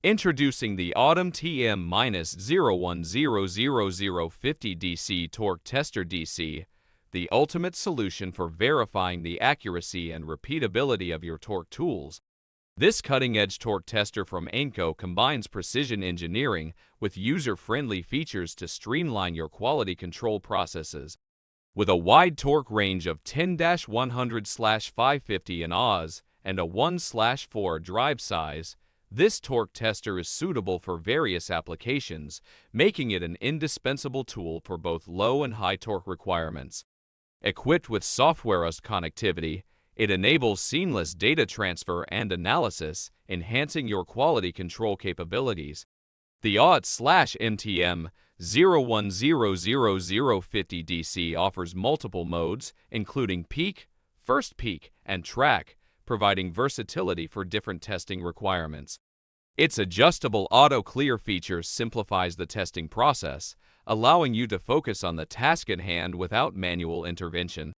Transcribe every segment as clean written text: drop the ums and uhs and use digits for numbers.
Introducing the MTM-0100-050 DC Torque Tester DC, the ultimate solution for verifying the accuracy and repeatability of your torque tools. This cutting-edge torque tester from AIMCO combines precision engineering with user-friendly features to streamline your quality control processes. With a wide torque range of 10-100/550 in Oz and a 1/4 drive size, this torque tester is suitable for various applications, making it an indispensable tool for both low and high torque requirements. Equipped with SoftwareUSB connectivity, it enables seamless data transfer and analysis, enhancing your quality control capabilities. The AUET/MTM-0100-050 DC offers multiple modes, including peak, first peak, and track, providing versatility for different testing requirements. Its adjustable auto-clear feature simplifies the testing process, allowing you to focus on the task at hand without manual intervention.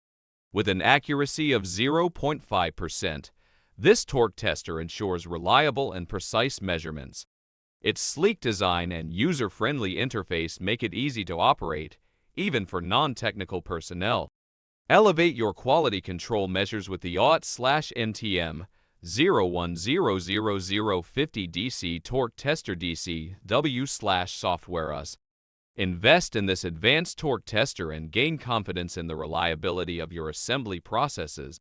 With an accuracy of 0.5%, this torque tester ensures reliable and precise measurements. Its sleek design and user-friendly interface make it easy to operate, even for non-technical personnel. Elevate your quality control measures with the AUET/MTM-0100-050 DC Torque Tester DC W/SoftwareUSB. Invest in this advanced torque tester and gain confidence in the reliability of your assembly processes.